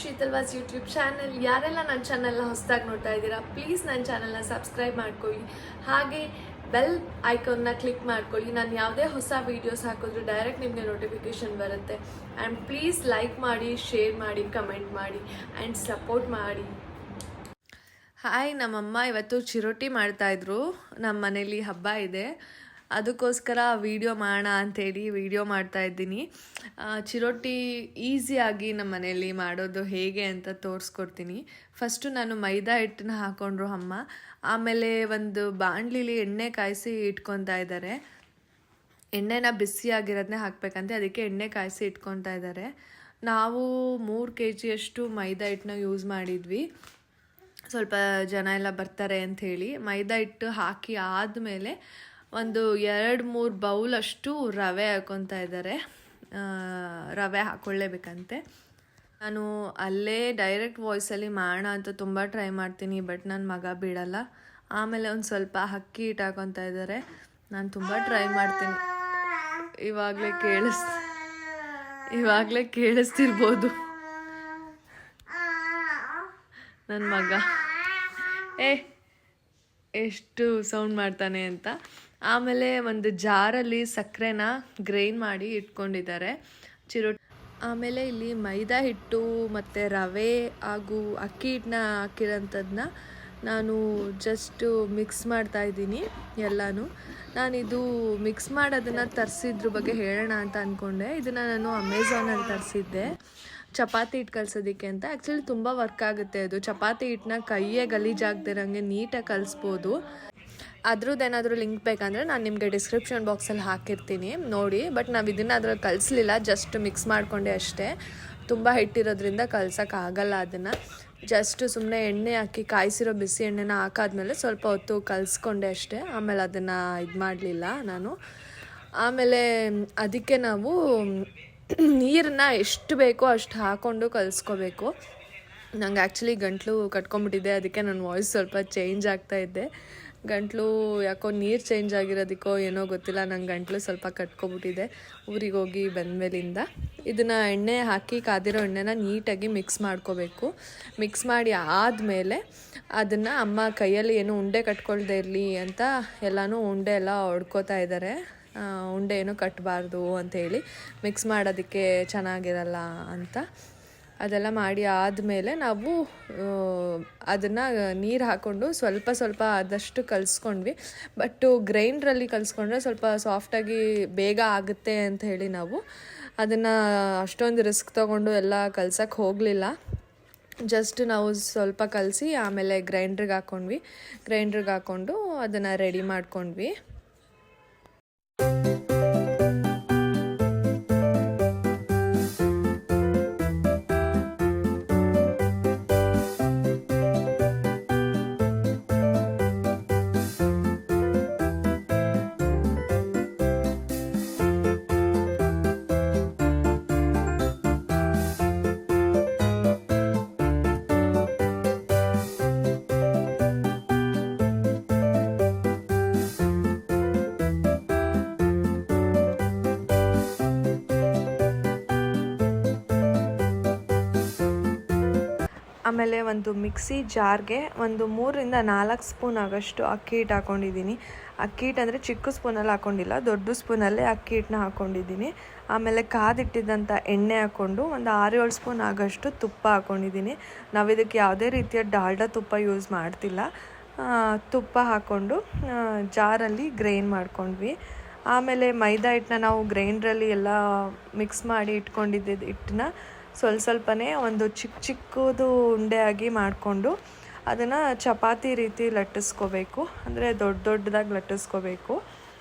ಶೀತಲ್ವಾಸ್ YouTube channel. ಯಾರೆಲ್ಲ ನನ್ನ ಚಾನಲ್ನ ಹೊಸದಾಗಿ ನೋಡ್ತಾ ಇದ್ದೀರಾ, ಪ್ಲೀಸ್ ನನ್ನ ಚಾನಲ್ನ ಸಬ್ಸ್ಕ್ರೈಬ್ ಮಾಡ್ಕೊಳ್ಳಿ. ಹಾಗೆ ಬೆಲ್ ಐಕಾನ್ನ ಕ್ಲಿಕ್ ಮಾಡ್ಕೊಳ್ಳಿ. ನಾನು ಯಾವುದೇ ಹೊಸ ವೀಡಿಯೋಸ್ ಹಾಕಿದ್ರು ಡೈರೆಕ್ಟ್ ನಿಮಗೆ ನೋಟಿಫಿಕೇಷನ್ ಬರುತ್ತೆ. ಆ್ಯಂಡ್ ಪ್ಲೀಸ್ ಲೈಕ್ ಮಾಡಿ, ಶೇರ್ ಮಾಡಿ, ಕಮೆಂಟ್ ಮಾಡಿ ಆ್ಯಂಡ್ ಸಪೋರ್ಟ್ ಮಾಡಿ. ಹಾಯ್, ನಮ್ಮಮ್ಮ ಇವತ್ತು ಚಿರೋಟಿ ಮಾಡ್ತಾಯಿದ್ರು. ನಮ್ಮ ಮನೇಲಿ ಹಬ್ಬ ಇದೆ, ಅದಕ್ಕೋಸ್ಕರ ವೀಡಿಯೋ ಮಾಡೋಣ ಅಂಥೇಳಿ ವೀಡಿಯೋ ಮಾಡ್ತಾಯಿದ್ದೀನಿ. ಚಿರೋಟಿ ಈಸಿಯಾಗಿ ನಮ್ಮ ಮನೇಲಿ ಮಾಡೋದು ಹೇಗೆ ಅಂತ ತೋರಿಸ್ಕೊಡ್ತೀನಿ. ಫಸ್ಟು ನಾನು ಮೈದಾ ಹಿಟ್ಟನ್ನ ಹಾಕೊಂಡ್ರು ಅಮ್ಮ. ಆಮೇಲೆ ಒಂದು ಬಾಣಲಿಲಿ ಎಣ್ಣೆ ಕಾಯಿಸಿ ಇಟ್ಕೊತಾ ಇದ್ದಾರೆ. ಎಣ್ಣೆನ ಬಿಸಿಯಾಗಿರೋದನ್ನೇ ಹಾಕಬೇಕಂತೆ, ಅದಕ್ಕೆ ಎಣ್ಣೆ ಕಾಯಿಸಿ ಇಟ್ಕೊತಾ ಇದ್ದಾರೆ. ನಾವು 3 kg ಮೈದಾ ಹಿಟ್ಟನ್ನ ಯೂಸ್ ಮಾಡಿದ್ವಿ. ಸ್ವಲ್ಪ ಜನ ಎಲ್ಲ ಬರ್ತಾರೆ ಅಂಥೇಳಿ ಮೈದಾ ಹಿಟ್ಟು ಹಾಕಿ ಆದಮೇಲೆ ಒಂದು 2-3 ಬೌಲಷ್ಟು ರವೆ ಹಾಕ್ಕೊತಾ ಇದ್ದಾರೆ. ರವೆ ಹಾಕ್ಕೊಳ್ಳೇಬೇಕಂತೆ. ನಾನು ಅಲ್ಲೇ ಡೈರೆಕ್ಟ್ ವಾಯ್ಸಲ್ಲಿ ಮಾಡೋಣ ಅಂತ ತುಂಬ ಟ್ರೈ ಮಾಡ್ತೀನಿ, ಬಟ್ ನನ್ನ ಮಗ ಬಿಡಲ್ಲ. ಆಮೇಲೆ ಒಂದು ಸ್ವಲ್ಪ ಅಕ್ಕಿ ಹಿಟ್ಟು ಹಾಕ್ಕೊತಾ ಇದ್ದಾರೆ. ನಾನು ತುಂಬ ಟ್ರೈ ಮಾಡ್ತೀನಿ. ಇವಾಗಲೇ ಕೇಳಿಸ್ತಿರ್ಬೋದು ನನ್ನ ಮಗ ಎಷ್ಟು ಸೌಂಡ್ ಮಾಡ್ತಾನೆ ಅಂತ. ಆಮೇಲೆ ಒಂದು ಜಾರಲ್ಲಿ ಸಕ್ಕರೆನ ಗ್ರೈಂಡ್ ಮಾಡಿ ಇಟ್ಕೊಂಡಿದ್ದಾರೆ ಚಿರೋಟಿ. ಆಮೇಲೆ ಇಲ್ಲಿ ಮೈದಾ ಹಿಟ್ಟು ಮತ್ತು ರವೆ ಹಾಗೂ ಅಕ್ಕಿ ಹಿಟ್ಟನ್ನ ಹಾಕಿರೋಂಥದ್ದನ್ನ ನಾನು ಜಸ್ಟು ಮಿಕ್ಸ್ ಮಾಡ್ತಾಯಿದ್ದೀನಿ ಎಲ್ಲನೂ. ನಾನಿದು ಮಿಕ್ಸ್ ಮಾಡೋದನ್ನು ತರಿಸಿದ್ರ ಬಗ್ಗೆ ಹೇಳೋಣ ಅಂತ ಅಂದ್ಕೊಂಡೆ. ಇದನ್ನು ನಾನು ಅಮೆಝಾನಲ್ಲಿ ತರಿಸಿದ್ದೆ ಚಪಾತಿ ಹಿಟ್ಟು ಕಲಿಸೋದಕ್ಕೆ ಅಂತ. ಆ್ಯಕ್ಚುಲಿ ತುಂಬ ವರ್ಕ್ ಆಗುತ್ತೆ ಅದು. ಚಪಾತಿ ಹಿಟ್ಟನ್ನ ಕೈಯೇ ಗಲೀಜಾಗ್ದಿರಂಗೆ ನೀಟಾಗಿ ಕಲಿಸ್ಬೋದು. ಅದ್ರದ್ದೇನಾದರೂ ಲಿಂಕ್ ಬೇಕಂದರೆ ನಾನು ನಿಮಗೆ ಡಿಸ್ಕ್ರಿಪ್ಷನ್ ಬಾಕ್ಸಲ್ಲಿ ಹಾಕಿರ್ತೀನಿ ನೋಡಿ. ಬಟ್ ನಾವು ಇದನ್ನು ಅದ್ರಲ್ಲಿ ಕಲಿಸ್ಲಿಲ್ಲ, ಜಸ್ಟ್ ಮಿಕ್ಸ್ ಮಾಡಿಕೊಂಡೆ ಅಷ್ಟೇ. ತುಂಬ ಹಿಟ್ಟಿರೋದ್ರಿಂದ ಕಲ್ಸೋಕ್ಕಾಗಲ್ಲ ಅದನ್ನು. ಜಸ್ಟ್ ಸುಮ್ಮನೆ ಎಣ್ಣೆ ಹಾಕಿ ಕಾಯಿಸಿರೋ ಬಿಸಿ ಎಣ್ಣೆನ ಹಾಕಾದ್ಮೇಲೆ ಸ್ವಲ್ಪ ಹೊತ್ತು ಕಲಿಸ್ಕೊಂಡೆ ಅಷ್ಟೇ. ಆಮೇಲೆ ಅದನ್ನು ಇದು ಮಾಡಲಿಲ್ಲ ನಾನು. ಆಮೇಲೆ ಅದಕ್ಕೆ ನಾವು ನೀರನ್ನ ಎಷ್ಟು ಬೇಕೋ ಅಷ್ಟು ಹಾಕ್ಕೊಂಡು ಕಲಿಸ್ಕೋಬೇಕು. ನಂಗೆ ಆ್ಯಕ್ಚುಲಿ ಗಂಟ್ಲು ಕಟ್ಕೊಂಡ್ಬಿಟ್ಟಿದೆ, ಅದಕ್ಕೆ ನನ್ನ ವಾಯ್ಸ್ ಸ್ವಲ್ಪ ಚೇಂಜ್ ಆಗ್ತಾಯಿದ್ದೆ. ಗಂಟ್ಲು ಯಾಕೋ ನೀರು ಚೇಂಜ್ ಆಗಿರೋದಕ್ಕೋ ಏನೋ ಗೊತ್ತಿಲ್ಲ, ನಂಗೆ ಗಂಟ್ಲು ಸ್ವಲ್ಪ ಕಟ್ಕೊಬಿಟ್ಟಿದೆ ಊರಿಗೆ ಹೋಗಿ ಬಂದಮೇಲಿಂದ. ಇದನ್ನು ಎಣ್ಣೆ ಹಾಕಿ ಕಾದಿರೋ ಎಣ್ಣೆನ ನೀಟಾಗಿ ಮಿಕ್ಸ್ ಮಾಡ್ಕೋಬೇಕು. ಮಿಕ್ಸ್ ಮಾಡಿ ಆದಮೇಲೆ ಅದನ್ನು ಅಮ್ಮ ಕೈಯಲ್ಲಿ ಏನು ಉಂಡೆ ಕಟ್ಕೊಳ್ದೇ ಇರಲಿ ಅಂತ ಎಲ್ಲನೂ ಉಂಡೆ ಎಲ್ಲ ಹೊಡ್ಕೋತಾ ಇದ್ದಾರೆ. ಉಂಡೆ ಏನು ಕಟ್ಟಬಾರ್ದು ಅಂಥೇಳಿ, ಮಿಕ್ಸ್ ಮಾಡೋದಕ್ಕೆ ಚೆನ್ನಾಗಿರಲ್ಲ ಅಂತ. ಅದೆಲ್ಲ ಮಾಡಿ ಆದಮೇಲೆ ನಾವು ಅದನ್ನು ನೀರು ಹಾಕ್ಕೊಂಡು ಸ್ವಲ್ಪ ಆದಷ್ಟು ಕಲಿಸ್ಕೊಂಡ್ವಿ. ಬಟ್ಟು ಗ್ರೈಂಡ್ರಲ್ಲಿ ಕಲಿಸ್ಕೊಂಡ್ರೆ ಸ್ವಲ್ಪ ಸಾಫ್ಟಾಗಿ ಬೇಗ ಆಗುತ್ತೆ ಅಂತ ಹೇಳಿ ನಾವು ಅದನ್ನು ಅಷ್ಟೊಂದು ರಿಸ್ಕ್ ತೊಗೊಂಡು ಎಲ್ಲ ಕಲ್ಸೋಕ್ಕೆ ಹೋಗಲಿಲ್ಲ. ಜಸ್ಟ್ ನಾವು ಸ್ವಲ್ಪ ಕಲಸಿ ಆಮೇಲೆ ಗ್ರೈಂಡ್ರಿಗೆ ಹಾಕ್ಕೊಂಡು ಅದನ್ನು ರೆಡಿ ಮಾಡ್ಕೊಂಡ್ವಿ. ಆಮೇಲೆ ಒಂದು ಮಿಕ್ಸಿ ಜಾರ್ಗೆ ಒಂದು 3-4 ಸ್ಪೂನ್ ಆಗೋಷ್ಟು ಅಕ್ಕಿ ಹಿಟ್ಟು ಹಾಕ್ಕೊಂಡಿದ್ದೀನಿ. ಅಕ್ಕಿ ಹಿಟ್ಟು ಅಂದರೆ ಚಿಕ್ಕ ಸ್ಪೂನಲ್ಲಿ ಹಾಕ್ಕೊಂಡಿಲ್ಲ, ದೊಡ್ಡ ಸ್ಪೂನಲ್ಲೇ ಅಕ್ಕಿ ಹಿಟ್ಟನ್ನ ಹಾಕ್ಕೊಂಡಿದ್ದೀನಿ. ಆಮೇಲೆ ಕಾದಿಟ್ಟಿದ್ದಂಥ ಎಣ್ಣೆ ಹಾಕ್ಕೊಂಡು ಒಂದು 6-7 ಸ್ಪೂನ್ ಆಗೋಷ್ಟು ತುಪ್ಪ ಹಾಕ್ಕೊಂಡಿದ್ದೀನಿ. ನಾವು ಇದಕ್ಕೆ ಯಾವುದೇ ರೀತಿಯ ಡಾಲ್ಡಾ ತುಪ್ಪ ಯೂಸ್ ಮಾಡ್ತಿಲ್ಲ. ತುಪ್ಪ ಹಾಕ್ಕೊಂಡು ಜಾರಲ್ಲಿ ಗ್ರೈಂಡ್ ಮಾಡ್ಕೊಂಡ್ವಿ. ಆಮೇಲೆ ಮೈದಾ ಹಿಟ್ಟನ್ನ ನಾವು ಗ್ರೈಂಡ್ರಲ್ಲಿ ಎಲ್ಲ ಮಿಕ್ಸ್ ಮಾಡಿ ಇಟ್ಕೊಂಡಿದ್ದ ಹಿಟ್ಟನ್ನ ಸ್ವಲ್ಪನೇ ಒಂದು ಚಿಕ್ಕದು ಉಂಡೆ ಆಗಿ ಮಾಡಿಕೊಂಡು ಅದನ್ನು ಚಪಾತಿ ರೀತಿ ಲಟ್ಟಿಸ್ಕೋಬೇಕು. ಅಂದರೆ ದೊಡ್ಡದಾಗಿ ಲಟ್ಟಿಸ್ಕೋಬೇಕು.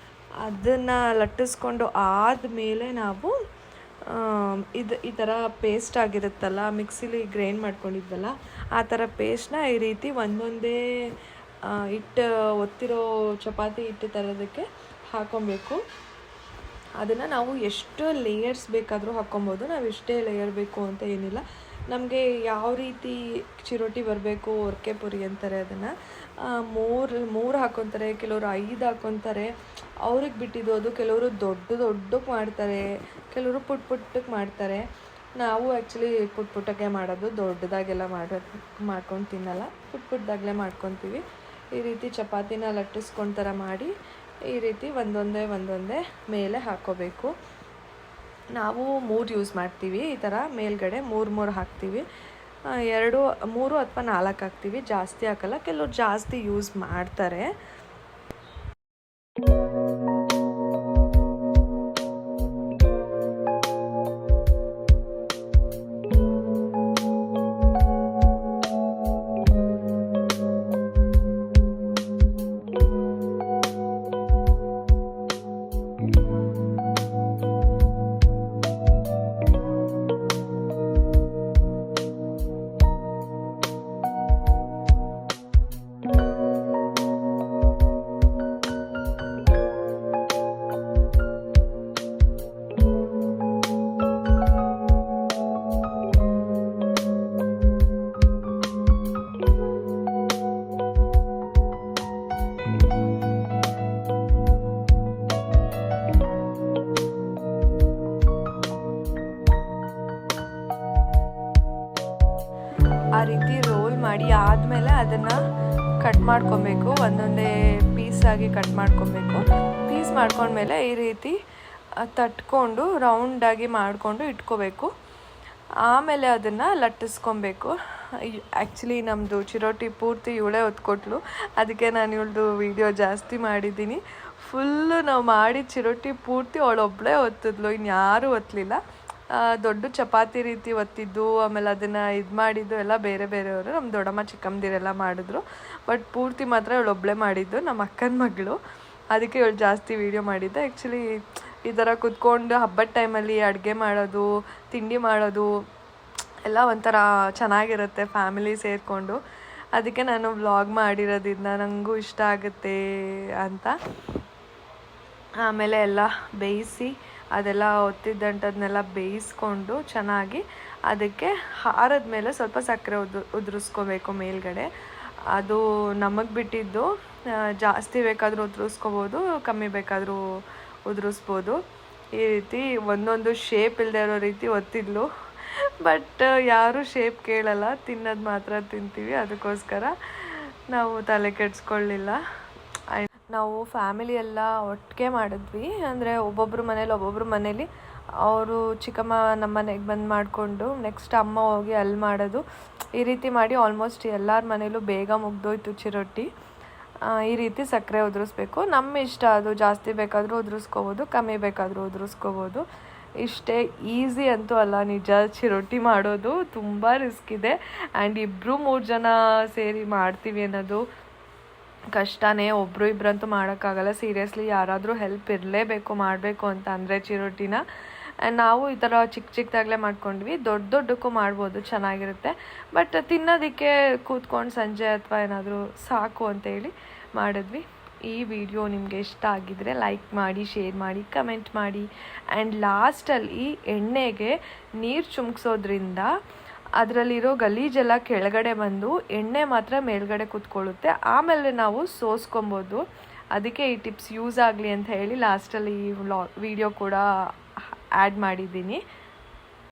ಅದನ್ನು ಲಟ್ಟಿಸ್ಕೊಂಡು ಆದಮೇಲೆ ನಾವು ಈ ಥರ ಪೇಸ್ಟ್ ಆಗಿರುತ್ತಲ್ಲ, ಮಿಕ್ಸಿಲಿ ಗ್ರೈಂಡ್ ಮಾಡ್ಕೊಂಡಿದ್ವಲ್ಲ, ಆ ಥರ ಪೇಸ್ಟ್ನ ಈ ರೀತಿ ಒಂದೊಂದೇ ಹಿಟ್ಟು ಒತ್ತಿರೋ ಚಪಾತಿ ಹಿಟ್ಟು ತರೋದಕ್ಕೆ ಹಾಕ್ಕೊಬೇಕು. ಅದನ್ನು ನಾವು ಎಷ್ಟು ಲೇಯರ್ಸ್ ಬೇಕಾದರೂ ಹಾಕ್ಕೊಬೋದು. ನಾವು ಎಷ್ಟೇ ಲೇಯರ್ ಬೇಕು ಅಂತ ಏನಿಲ್ಲ. ನಮಗೆ ಯಾವ ರೀತಿ ಚಿರೋಟಿ ಬರಬೇಕು, ಒರ್ಕೆ ಪುರಿ ಅಂತಾರೆ ಅದನ್ನು. 3 ಹಾಕ್ಕೊತಾರೆ, ಕೆಲವರು 5 ಹಾಕ್ಕೊತಾರೆ. ಅವ್ರಿಗೆ ಬಿಟ್ಟಿದ್ದು ಅದು. ಕೆಲವರು ದೊಡ್ಡಕ್ಕೆ ಮಾಡ್ತಾರೆ, ಕೆಲವರು ಪುಟ್ಟಕ್ಕೆ ಮಾಡ್ತಾರೆ. ನಾವು ಆ್ಯಕ್ಚುಲಿ ಪುಟ್ಟಕ್ಕೆ ಮಾಡೋದು, ದೊಡ್ಡದಾಗೆಲ್ಲ ಮಾಡ್ಕೊಂಡು ತಿನ್ನಲ್ಲ, ಪುಟ್ಟದಾಗಲೇ ಮಾಡ್ಕೊತೀವಿ. ಈ ರೀತಿ ಚಪಾತಿನ ಲಟ್ಟಿಸ್ಕೊಂಡು ಥರ ಮಾಡಿ ಈ ರೀತಿ ಒಂದೊಂದೇ ಮೇಲೆ ಹಾಕ್ಕೋಬೇಕು. ನಾವು 3 ಯೂಸ್ ಮಾಡ್ತೀವಿ. ಈ ಥರ ಮೇಲ್ಗಡೆ 3 ಹಾಕ್ತೀವಿ. 2, 3 ಅಥವಾ 4 ಹಾಕ್ತೀವಿ, ಜಾಸ್ತಿ ಹಾಕಲ್ಲ. ಕೆಲವ್ರು ಜಾಸ್ತಿ ಯೂಸ್ ಮಾಡ್ತಾರೆ. ಆ ರೀತಿ ರೋಲ್ ಮಾಡಿ ಆದಮೇಲೆ ಅದನ್ನು ಕಟ್ ಮಾಡ್ಕೊಬೇಕು. ಒಂದೊಂದೇ ಪೀಸಾಗಿ ಕಟ್ ಮಾಡ್ಕೊಬೇಕು. ಪೀಸ್ ಮಾಡ್ಕೊಂಡ್ಮೇಲೆ ಈ ರೀತಿ ತಟ್ಕೊಂಡು ರೌಂಡಾಗಿ ಮಾಡಿಕೊಂಡು ಇಟ್ಕೋಬೇಕು. ಆಮೇಲೆ ಅದನ್ನು ಲಟ್ಟಿಸ್ಕೊಬೇಕು. ಆ್ಯಕ್ಚುಲಿ ನಮ್ಮದು ಚಿರೋಟಿ ಪೂರ್ತಿ ಇವಳೇ ಹೊತ್ಕೊಟ್ಲು, ಅದಕ್ಕೆ ನಾನು ಇವಳದು ವೀಡಿಯೋ ಜಾಸ್ತಿ ಮಾಡಿದ್ದೀನಿ. ಫುಲ್ಲು ನಾವು ಮಾಡಿದ ಚಿರೋಟಿ ಪೂರ್ತಿ ಅವಳೊಬ್ಬಳೇ ಒತ್ತಿದ್ಲು, ಇನ್ಯಾರೂ ಒತ್ತಲಿಲ್ಲ. ದೊಡ್ಡ ಚಪಾತಿ ರೀತಿ ಒತ್ತಿದ್ದು, ಆಮೇಲೆ ಅದನ್ನು ಇದು ಮಾಡಿದ್ದು ಎಲ್ಲ ಬೇರೆ ಬೇರೆಯವರು, ನಮ್ಮ ದೊಡ್ಡಮ್ಮ ಚಿಕ್ಕಮ್ಮದಿರೆಲ್ಲ ಮಾಡಿದ್ರು. ಬಟ್ ಪೂರ್ತಿ ಮಾತ್ರ ಇವಳೊಬ್ಬಳೇ ಮಾಡಿದ್ದು, ನಮ್ಮ ಅಕ್ಕನ ಮಗಳು. ಅದಕ್ಕೆ ಇವಳು ಜಾಸ್ತಿ ವೀಡಿಯೋ ಮಾಡಿದ್ದೆ. ಆ್ಯಕ್ಚುಲಿ ಈ ಥರ ಕುತ್ಕೊಂಡು ಹಬ್ಬದ ಟೈಮಲ್ಲಿ ಅಡುಗೆ ಮಾಡೋದು, ತಿಂಡಿ ಮಾಡೋದು ಎಲ್ಲ ಒಂಥರ ಚೆನ್ನಾಗಿರುತ್ತೆ ಫ್ಯಾಮಿಲಿ ಸೇರಿಕೊಂಡು. ಅದಕ್ಕೆ ನಾನು ವ್ಲಾಗ್ ಮಾಡಿರೋದನ್ನ ನನಗೂ ಇಷ್ಟ ಆಗುತ್ತೆ ಅಂತ. ಆಮೇಲೆ ಎಲ್ಲ ಬೇಯಿಸಿ ಅದೆಲ್ಲ ಒತ್ತಿದ್ದಂಥದನ್ನೆಲ್ಲ ಬೇಯಿಸ್ಕೊಂಡು ಚೆನ್ನಾಗಿ ಅದಕ್ಕೆ ಹಾರದ ಮೇಲೆ ಸ್ವಲ್ಪ ಸಕ್ಕರೆ ಉದುರಿಸ್ಕೋಬೇಕು ಮೇಲ್ಗಡೆ. ಅದು ನಮಗೆ ಬಿಟ್ಟಿದ್ದು, ಜಾಸ್ತಿ ಬೇಕಾದರೂ ಉದುರಿಸ್ಕೋಬೋದು, ಕಮ್ಮಿ ಬೇಕಾದರೂ ಉದುರಿಸ್ಬೋದು. ಈ ರೀತಿ ಒಂದೊಂದು ಶೇಪ್ ಇಲ್ಲದೆ ಇರೋ ರೀತಿ ಒತ್ತಿದ್ಲು. ಬಟ್ ಯಾರೂ ಶೇಪ್ ಕೇಳಲ್ಲ, ತಿನ್ನೋದು ಮಾತ್ರ ತಿಂತೀವಿ. ಅದಕ್ಕೋಸ್ಕರ ನಾವು ತಲೆ ಕೆಡಿಸ್ಕೊಳ್ಳಿಲ್ಲ. ನಾವು ಫ್ಯಾಮಿಲಿ ಎಲ್ಲ ಒಟ್ಟಿಗೆ ಮಾಡಿದ್ವಿ. ಅಂದರೆ ಒಬ್ಬೊಬ್ಬರು ಮನೇಲಿ ಅವರು ಚಿಕ್ಕಮ್ಮ ನಮ್ಮ ಮನೆಗೆ ಬಂದು ಮಾಡಿಕೊಂಡು ನೆಕ್ಸ್ಟ್ ಅಮ್ಮ ಹೋಗಿ ಅಲ್ಲಿ ಮಾಡೋದು. ಈ ರೀತಿ ಮಾಡಿ ಆಲ್ಮೋಸ್ಟ್ ಎಲ್ಲರ ಮನೇಲೂ ಬೇಗ ಮುಗ್ದೋಯ್ತು ಚಿರೋಟಿ. ಈ ರೀತಿ ಸಕ್ಕರೆ ಉದುರಿಸ್ಬೇಕು. ನಮ್ಮ ಇಷ್ಟ, ಅದು ಜಾಸ್ತಿ ಬೇಕಾದರೂ ಉದುರಿಸ್ಕೋಬೋದು, ಕಮ್ಮಿ ಬೇಕಾದರೂ ಉದುರಿಸ್ಕೋಬೋದು. ಇಷ್ಟೇ, ಈಸಿ ಅಂತೂ ಅಲ್ಲ ನಿಜ. ಚಿರೋಟಿ ಮಾಡೋದು ತುಂಬ ರಿಸ್ಕ್ ಇದೆ. ಆ್ಯಂಡ್ 2-3 ಜನ ಸೇರಿ ಮಾಡ್ತೀವಿ ಅನ್ನೋದು ಕಷ್ಟನೇ. ಒಬ್ಬರು ಇಬ್ಬರಂತೂ ಮಾಡೋಕ್ಕಾಗಲ್ಲ. ಸೀರಿಯಸ್ಲಿ ಯಾರಾದರೂ ಹೆಲ್ಪ್ ಇರಲೇಬೇಕು ಮಾಡಬೇಕು ಅಂತ ಅಂದರೆ ಚಿರೋಟಿನ. ನಾವು ಈ ಥರ ಚಿಕ್ಕದಾಗಲೇ ಮಾಡ್ಕೊಂಡ್ವಿ. ದೊಡ್ಡಕ್ಕೂ ಮಾಡ್ಬೋದು, ಚೆನ್ನಾಗಿರುತ್ತೆ. ಬಟ್ ತಿನ್ನೋದಕ್ಕೆ ಕೂತ್ಕೊಂಡು ಸಂಜೆ ಅಥವಾ ಏನಾದರೂ ಸಾಕು ಅಂತೇಳಿ ಮಾಡಿದ್ವಿ. ಈ ವಿಡಿಯೋ ನಿಮಗೆ ಇಷ್ಟ ಆಗಿದ್ರೆ ಲೈಕ್ ಮಾಡಿ, ಶೇರ್ ಮಾಡಿ, ಕಮೆಂಟ್ ಮಾಡಿ. ಆ್ಯಂಡ್ ಲಾಸ್ಟಲ್ಲಿ ಎಣ್ಣೆಗೆ ನೀರು ಚುಮ್ಕ್ಸೋದ್ರಿಂದ ಅದರಲ್ಲಿರೋ ಗಲೀಜೆಲ್ಲ ಕೆಳಗಡೆ ಬಂದು ಎಣ್ಣೆ ಮಾತ್ರ ಮೇಲ್ಗಡೆ ಕೂತ್ಕೊಳ್ಳುತ್ತೆ. ಆಮೇಲೆ ನಾವು ಸೋಸ್ಕೊಬೋದು. ಅದಕ್ಕೆ ಈ ಟಿಪ್ಸ್ ಯೂಸ್ ಆಗಲಿ ಅಂತ ಹೇಳಿ ಲಾಸ್ಟಲ್ಲಿ ಈ ವಿಡಿಯೋ ಕೂಡ ಆ್ಯಡ್ ಮಾಡಿದ್ದೀನಿ.